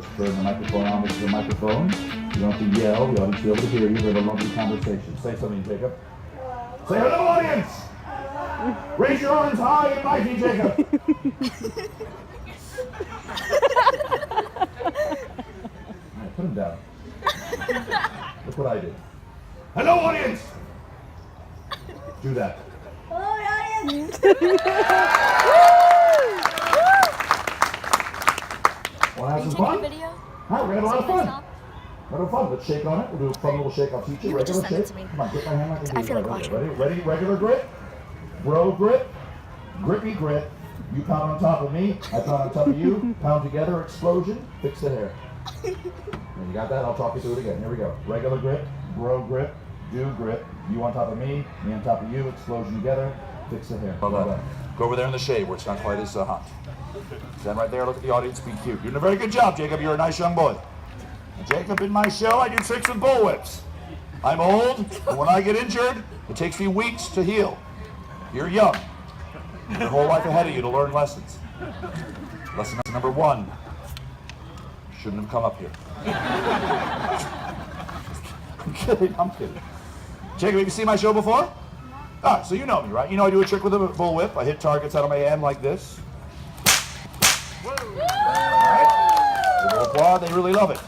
Just turn the microphone on with the microphone. You don't have to yell. The audience will be able to hear you. We have a lovely conversation. Say something, Jacob. Say hello, audience! Raise your arms high and mighty, Jacob! Alright, put him down. Look what I did. Hello, audience! Do that. Hello, audience! Want to have some fun? Video? Huh, we're going to have a lot of fun. We're going to have fun. Let's shake on it. We'll do a fun little shake. I'll teach you. Regular shake. Come on, get my hand like I feel like watching. Ready? Regular grip. Bro grip. Grippy grip. You pound on top of me. I pound on top of you. Pound together. Explosion. Fix the hair. And you got that? I'll talk you through it again. Here we go. Regular grip. Bro grip. Do grip. You on top of me on top of you. Explosion together. Fix the hair. Go over there in the shade where it's not quite as hot. Stand right there. Look at the audience. Be cute. You're doing a very good job, Jacob. You're a nice young boy. Jacob, in my show, I do tricks with bullwhips. I'm old, and when I get injured, it takes me weeks to heal. You're young. Your whole life ahead of you to learn lessons. Lesson number 1. Shouldn't have come up here. I'm kidding. Jacob, have you seen my show before? Ah, so you know me, right? You know I do a trick with a bullwhip. I hit targets out of my hand like this. All right? People applaud, they really love it.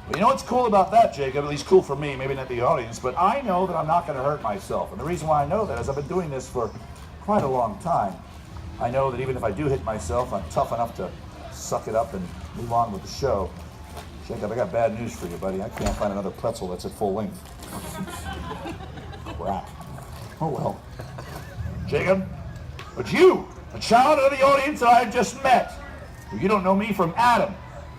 But you know what's cool about that, Jacob, at least cool for me, maybe not the audience, but I know that I'm not going to hurt myself. And the reason why I know that is I've been doing this for quite a long time. I know that even if I do hit myself, I'm tough enough to suck it up and move on with the show. Jacob, I got bad news for you, buddy. I can't find another pretzel that's at full length. Crap. Oh well. Jacob, but you, a child of the audience that I've just met, you don't know me from Adam.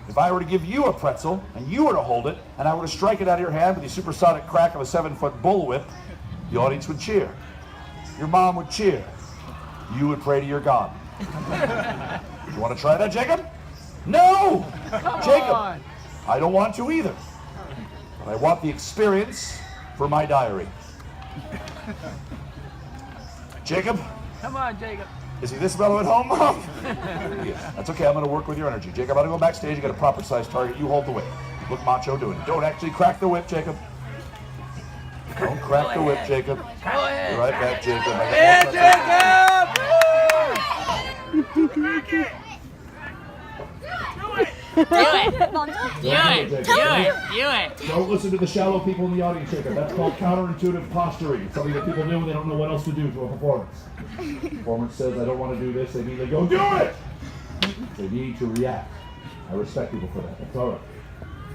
If I were to give you a pretzel, and you were to hold it, and I were to strike it out of your hand with the supersonic crack of a 7-foot bullwhip, the audience would cheer. Your mom would cheer. You would pray to your God. You want to try that, Jacob? No! Jacob, I don't want to either. But I want the experience for my diary. Jacob? Come on, Jacob. Is he this mellow at home, Mom? Yeah, that's okay. I'm going to work with your energy. Jacob, I'm going to go backstage. You got a proper size target. You hold the whip. Look macho doing it. Don't actually crack the whip, Jacob. Don't crack the whip, Jacob. Go ahead. Be right back, Jacob. Yeah, Jacob! Do it! Don't listen to the shallow people in the audience, Jacob. That's called counterintuitive posturing. It's something that people do when they don't know what else to do to a performance. The performance says, I don't want to do this. They immediately go, do it! They need to react. I respect people for that. That's all right.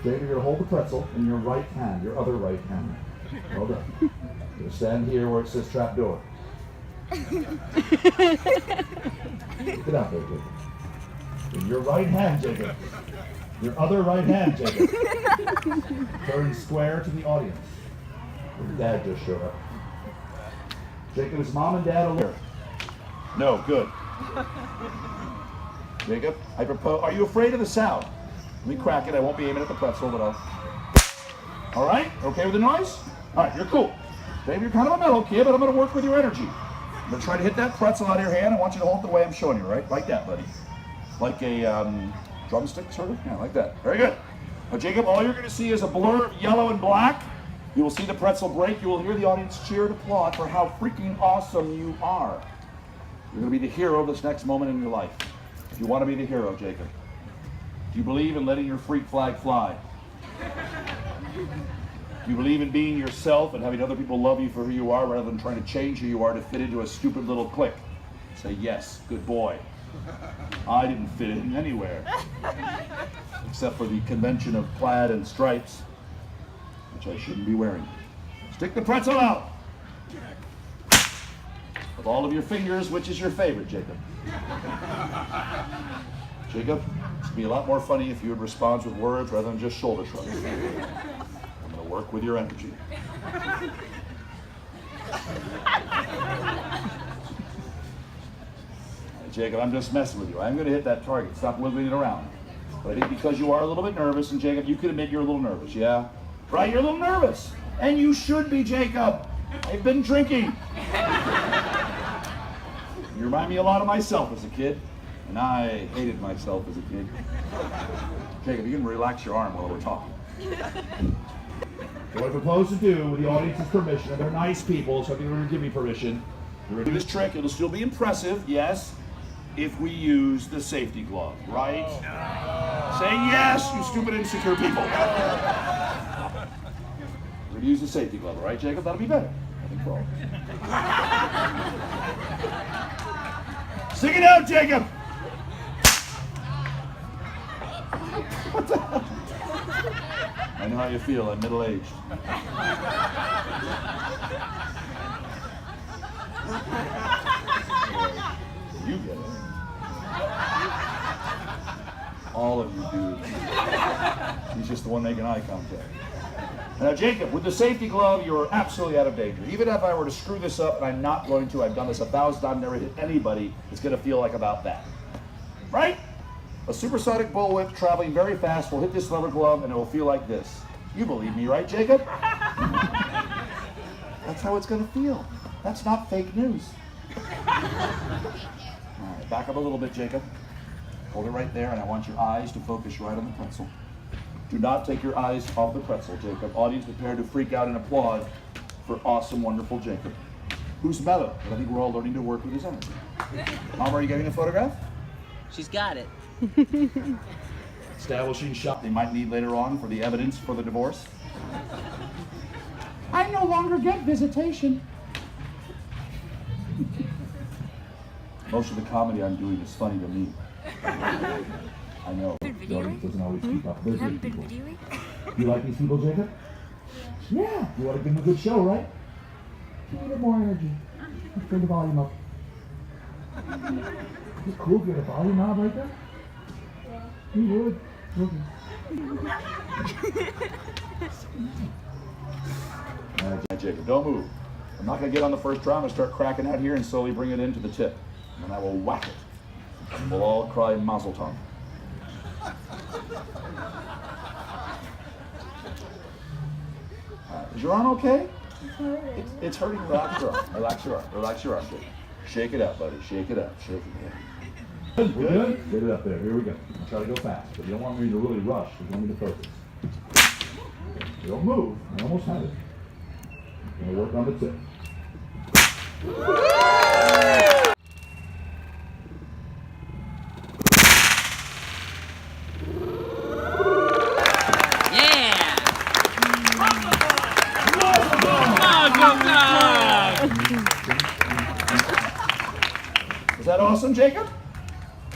Jacob, you're going to hold the pretzel in your right hand, your other right hand. Well done. You're going to stand here where it says trap door. Get out there, Jacob. In your right hand, Jacob. Your other right hand, Jacob. Turn square to the audience. Your dad just showed up. Jacob, is Mom and Dad aware? No, good. Jacob, I propose. Are you afraid of the sound? Let me crack it. I won't be aiming at the pretzel, but I'll. All right? Okay with the noise? All right, you're cool. Jacob, you're kind of a mellow kid, but I'm going to work with your energy. I'm going to try to hit that pretzel out of your hand. I want you to hold it the way I'm showing you, right? Like that, buddy. Like a drumstick, sort of? Yeah, like that. Very good. Now, Jacob, all you're going to see is a blur of yellow and black. You will see the pretzel break. You will hear the audience cheer and applaud for how freaking awesome you are. You're going to be the hero of this next moment in your life. Do you want to be the hero, Jacob? Do you believe in letting your freak flag fly? Do you believe in being yourself and having other people love you for who you are rather than trying to change who you are to fit into a stupid little clique? Say yes, good boy. I didn't fit in anywhere, except for the convention of plaid and stripes, which I shouldn't be wearing. Stick the pretzel out. Of all of your fingers, which is your favorite, Jacob? Jacob, it'd be a lot more funny if you would respond with words rather than just shoulder shrugs. I'm going to work with your energy. Jacob, I'm just messing with you. I'm going to hit that target. Stop wiggling it around. But I think because you are a little bit nervous, and Jacob, you could admit you're a little nervous, yeah? Right, you're a little nervous. And you should be, Jacob. I've been drinking. You remind me a lot of myself as a kid. And I hated myself as a kid. Jacob, you can relax your arm while we're talking. So what I propose to do, with the audience's permission, and they're nice people, so if you're going to give me permission, we're going to do this trick. It'll still be impressive, yes, if we use the safety glove, right? Say yes, you stupid, insecure people. We're going to use the safety glove, right, Jacob? That'll be better. I think we're all. Sing it out, Jacob! What the hell? I know how you feel. I'm middle-aged. You get it. All of you dudes. He's just the one making eye contact. Now, Jacob, with the safety glove, you're absolutely out of danger. Even if I were to screw this up, and I'm not going to, I've done this 1,000 times, never hit anybody, it's going to feel like about that. Right? A supersonic bullwhip traveling very fast will hit this leather glove and it will feel like this. You believe me, right, Jacob? That's how it's going to feel. That's not fake news. All right, back up a little bit, Jacob. Hold it right there, and I want your eyes to focus right on the pretzel. Do not take your eyes off the pretzel, Jacob. Audience prepared to freak out and applaud for awesome, wonderful Jacob. Who's mellow? But I think we're all learning to work with his energy. Mom, are you getting a photograph? She's got it. Establishing shot they might need later on for the evidence for the divorce. I no longer get visitation. Most of the comedy I'm doing is funny to me. I know. The audience doesn't always keep up. They're good people. You like these people, Jacob? Yeah. You want to give them a good show, right? Give me a bit more energy. Let's turn the volume up. Is it cool if you had a volume knob right there? You would. Okay. All right, Jacob, don't move. I'm not going to get on the first drum and start cracking out here and slowly bring it into the tip. And then I will whack it. And we'll all cry mazel tov. Is your arm okay? It's hurting. Relax your arm. Relax your arm. Relax your arm. Shake it up, buddy. Shake it up. Shake it up. We're good? Get it up there. Here we go. I'll try to go fast, but you don't want me to really rush. You want me to focus. You don't move. I almost have it. I'm going to work on the tip. Yeah! Is that awesome, Jacob?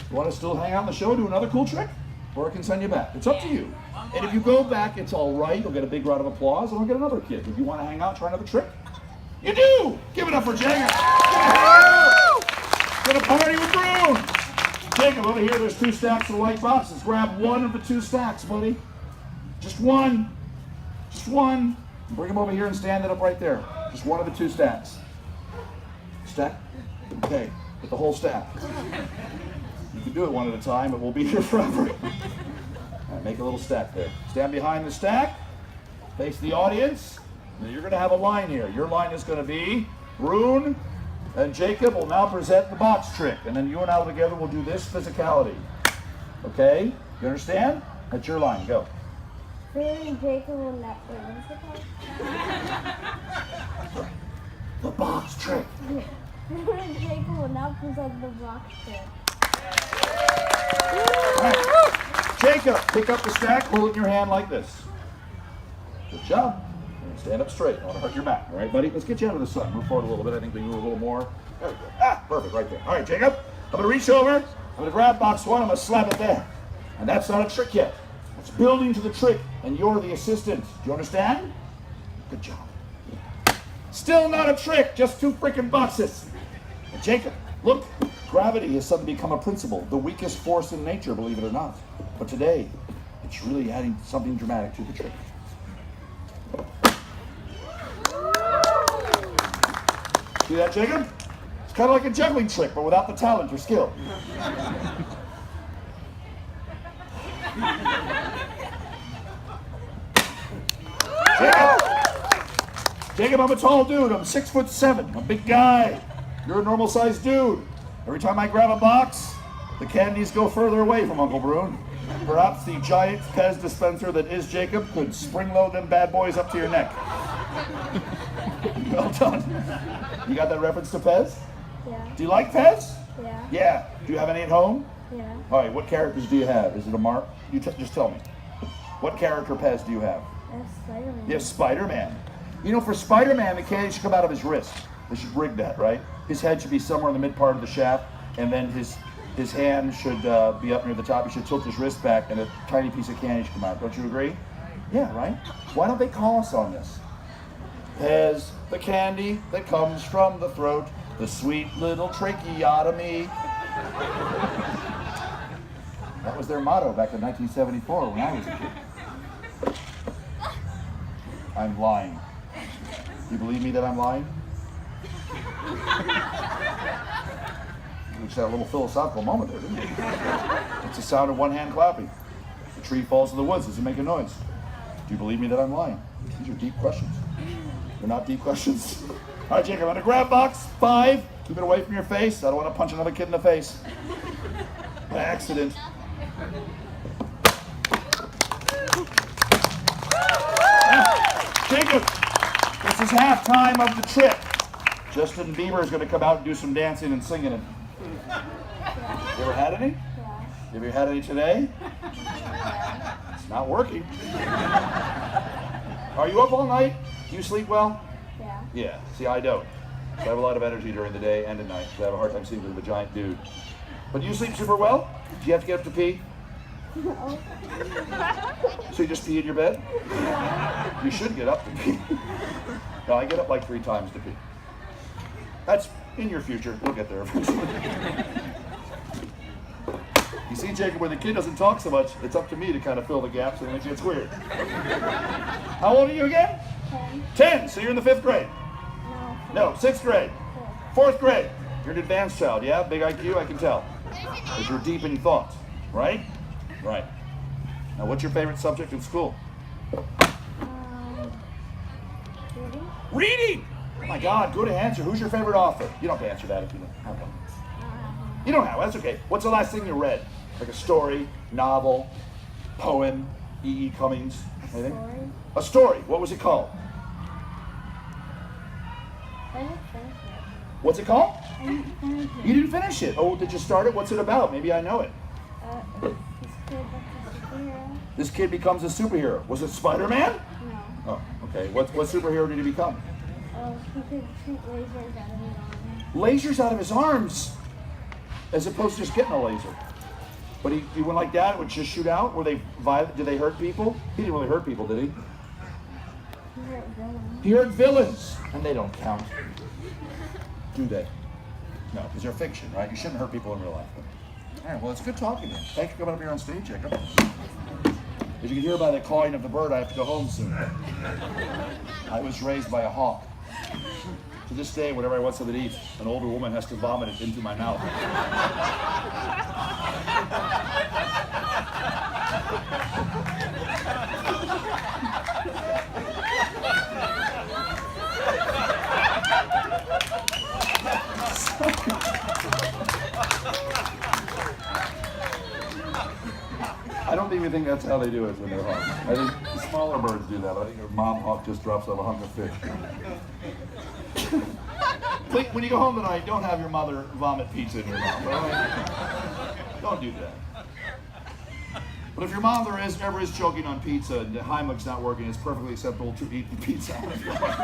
You want to still hang out on the show, do another cool trick? Or I can send you back. It's up to you. And if you go back, it's all right. You'll get a big round of applause, and I'll get another kid. If you want to hang out, try another trick, you do! Give it up for Jacob! Gonna party with Broon! Jacob, over here, there's 2 stacks of white boxes. Grab one of the 2 stacks, buddy. Just one. Just one. Bring them over here and stand it up right there. Just one of the 2 stacks. Stack? Okay, get the whole stack. You can do it one at a time, but we'll be here forever. All right, make a little stack there. Stand behind the stack, face the audience. Now you're going to have a line here. Your line is going to be Broon and Jacob will now present the box trick, and then you and I together will do this physicality. Okay? You understand? That's your line. Go. Broon and Jacob will not The box trick. Broon and Jacob will now present the box trick. All right. Jacob, pick up the stack, hold it in your hand like this. Good job. Stand up straight. I don't want to hurt your back. All right, buddy? Let's get you out of the sun. Move forward a little bit. I think we move a little more. There we go. Ah, perfect, right there. All right, Jacob. I'm going to reach over. I'm going to grab box 1. I'm going to slap it there. And that's not a trick yet. It's building to the trick, and you're the assistant. Do you understand? Good job. Still not a trick, just 2 freaking boxes. And Jacob, look. Gravity has suddenly become a principle, the weakest force in nature, believe it or not. But today, it's really adding something dramatic to the trick. See that, Jacob? It's kind of like a juggling trick, but without the talent or skill. Jacob, I'm a tall dude. I'm 6'7". I'm a big guy. You're a normal-sized dude. Every time I grab a box, the candies go further away from Uncle Broon. Perhaps the giant Pez dispenser that is Jacob could spring load them bad boys up to your neck. Well done. You got that reference to Pez? Yeah. Do you like Pez? Yeah. Yeah. Do you have any at home? Yeah. All right, what characters do you have? Is it a mark? You just tell me. What character Pez do you have? That's Spider-Man. You have Spider-Man. You know, for Spider-Man, the candy should come out of his wrist. They should rig that, right? His head should be somewhere in the mid part of the shaft, and then his hand should be up near the top. He should tilt his wrist back, and a tiny piece of candy should come out. Don't you agree? Yeah, right? Why don't they call us on this? Pez, the candy that comes from the throat, the sweet little tracheotomy. That was their motto back in 1974 when I was a kid. I'm lying. You believe me that I'm lying? Reached that little philosophical moment there, didn't it? It's the sound of one hand clapping. The tree falls in the woods. Does it make a noise? Do you believe me that I'm lying? These are deep questions. They're not deep questions. All right, Jacob, on the grab box, 5. Keep it away from your face. I don't want to punch another kid in the face. By accident. Jacob, this is halftime of the trip. Justin Bieber is going to come out and do some dancing and singing. You ever had any? Yeah. Have you had any today? It's not working. Are you up all night? Do you sleep well? Yeah. Yeah. See, I don't. So I have a lot of energy during the day and at night. So I have a hard time sleeping with a giant dude. But do you sleep super well? Do you have to get up to pee? No. So you just pee in your bed? You should get up to pee. No, I get up like 3 times to pee. That's in your future. We'll get there eventually. You see, Jacob, when the kid doesn't talk so much, it's up to me to kind of fill the gaps and then it gets weird. How old are you again? 10. 10. So you're in the 5th grade? No. No, 6th grade. 4th grade. You're an advanced child, yeah? Big IQ, I can tell. Because you're deep in thought, right? Right. Now, what's your favorite subject in school? Reading? Reading! Oh my God, good answer. Who's your favorite author? You don't have to answer that if you don't have one. You don't have, that's okay. What's the last thing you read? Like a story, novel, poem, E.E. Cummings, anything? Story. A story. What was it called? I didn't finish it. What's it called? I didn't finish it. You didn't finish it. Oh, did you start it? What's it about? Maybe I know it. This kid becomes a superhero. This kid becomes a superhero. Was it Spider-Man? No. Oh, okay. What superhero did he become? He could shoot lasers out of his arm. Lasers out of his arms, as opposed to just getting a laser. But he went like that, it would just shoot out? Were they violent? Did they hurt people? He didn't really hurt people, did he? He hurt villains. He hurt villains. And they don't count. Do they? No, because they're fiction, right? You shouldn't hurt people in real life. All right, well, it's good talking to you. Thanks for coming up here on stage, Jacob. As you can hear by the cawing of the bird, I have to go home soon. I was raised by a hawk. To this day, whenever I want something to eat, an older woman has to vomit it into my mouth. I don't even think that's how they do it when they're hawks. I think the smaller birds do that. I think a mom hawk just drops off a hunk of fish. Please, when you go home tonight, don't have your mother vomit pizza in your mouth, all right? Don't do that. But if your mom ever is choking on pizza and the Heimlich's not working, it's perfectly acceptable to eat the pizza out of your mouth.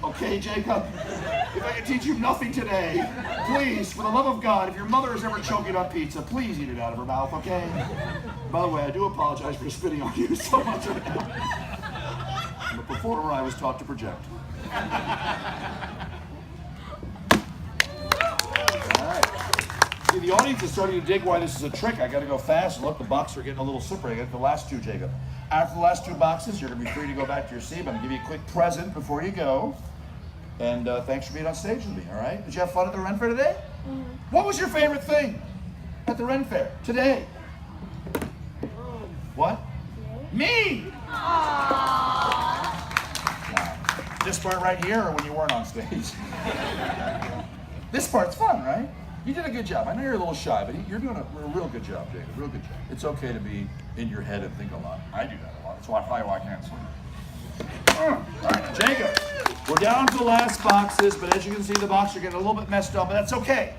Okay, Jacob? If I can teach you nothing today, please, for the love of God, if your mother is ever choking on pizza, please eat it out of her mouth, okay? By the way, I do apologize for spitting on you so much right now. I'm a performer, I was taught to project. All right. See, the audience is starting to dig why this is a trick. I gotta go fast. Look, the boxes are getting a little slippery. I got the last 2, Jacob. After the last 2 boxes, you're gonna be free to go back to your seat. I'm gonna give you a quick present before you go. And thanks for being on stage with me, all right? Did you have fun at the Ren Fair today? Mm-hmm. What was your favorite thing at the Ren Fair today? What? Me! Wow. This part right here or when you weren't on stage? This part's fun, right? You did a good job. I know you're a little shy, but you're doing a real good job, Jacob. Real good job. It's okay to be in your head and think a lot. I do that a lot. That's why I can't sleep. All right, Jacob. We're down to the last boxes, but as you can see, the boxes are getting a little bit messed up, but that's okay.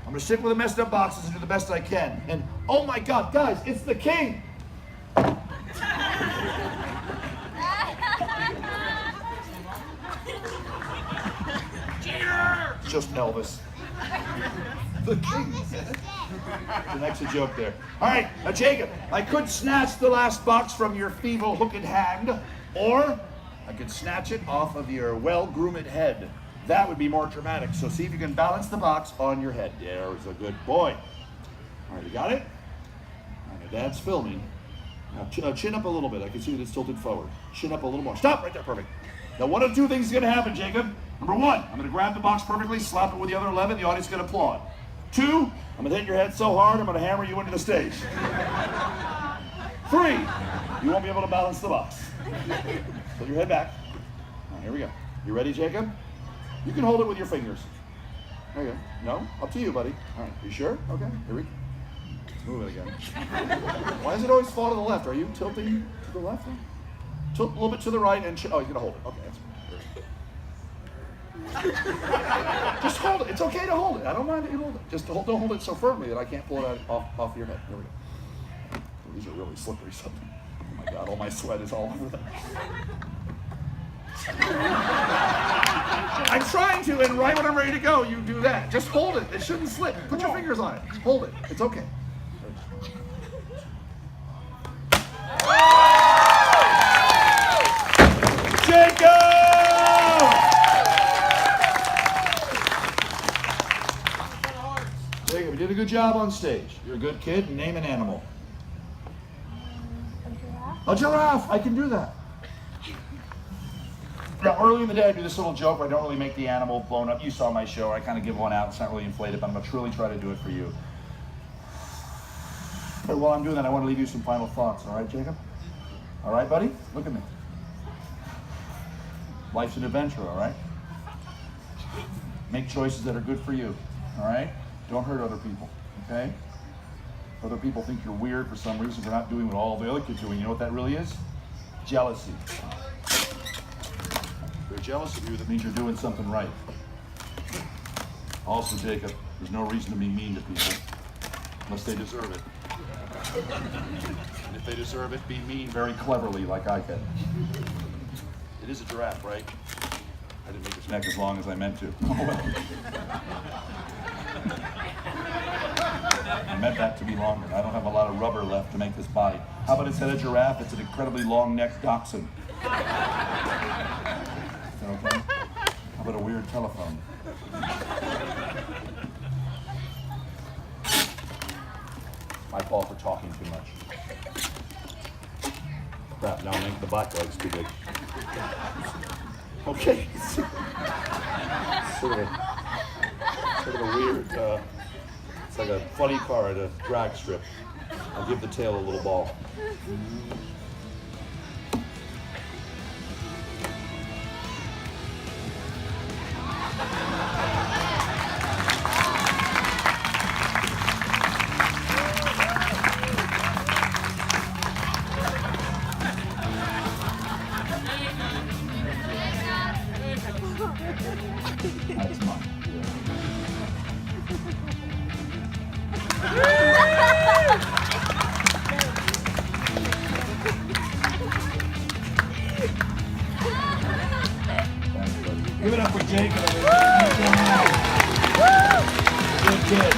I'm going to stick with the messed up boxes and do the best I can. And oh my God, guys, it's the king. Just Elvis. The king. The next a joke there. All right, now Jacob, I could snatch the last box from your feeble-hooked hand, or I could snatch it off of your well-groomed head. That would be more dramatic. So see if you can balance the box on your head. There's a good boy. All right, you got it? All right, Dad's filming. Now chin up a little bit. I can see that it's tilted forward. Chin up a little more. Stop right there. Perfect. Now one of two things is going to happen, Jacob. Number one, I'm going to grab the box perfectly, slap it with the other 11. The audience is going to applaud. Two, I'm going to hit your head so hard, I'm going to hammer you into the stage. Three, you won't be able to balance the box. Put your head back. All right, here we go. You ready, Jacob? You can hold it with your fingers. There you go. No? Up to you, buddy. All right, you sure? Okay, here we go. Let's move it again. Why does it always fall to the left? Are you tilting to the left? Tilt a little bit to the right and oh, you're going to hold it. Okay, that's just hold it. It's okay to hold it. I don't mind that you hold it. Just don't hold it so firmly that I can't pull it out off your head. Here we go. Oh, these are really slippery something. Oh my God, all my sweat is all over them. I'm trying to, and right when I'm ready to go, you do that. Just hold it. It shouldn't slip. Put your fingers on it. Hold it. It's okay. Jacob! Jacob, you did a good job on stage. You're a good kid. Name an animal. A giraffe. A giraffe. I can do that. Now, early in the day, I do this little joke where I don't really make the animal blown up. You saw my show. I kind of give one out. It's not really inflated, but I'm going to truly try to do it for you. But while I'm doing that, I want to leave you some final thoughts. All right, Jacob? All right, buddy? Look at me. Life's an adventure, all right? Make choices that are good for you, all right? Don't hurt other people, okay? Other people think you're weird for some reason for not doing what all the other kids are doing. You know what that really is? Jealousy. If they're jealous of you, that means you're doing something right. Also, Jacob, there's no reason to be mean to people unless they deserve it. And if they deserve it, be mean very cleverly like I can. It is a giraffe, right? I didn't make its neck as long as I meant to. Oh, well. I meant that to be longer. I don't have a lot of rubber left to make this body. How about instead of giraffe, it's an incredibly long-necked dachshund? Is that okay? How about a weird telephone? My fault for talking too much. Crap, now I'm making the black leg's too big. Okay. sort of a weird, it's like a funny car at a drag strip. I'll give the tail a little ball. That's mine. Give it up for Jacob. Good kid.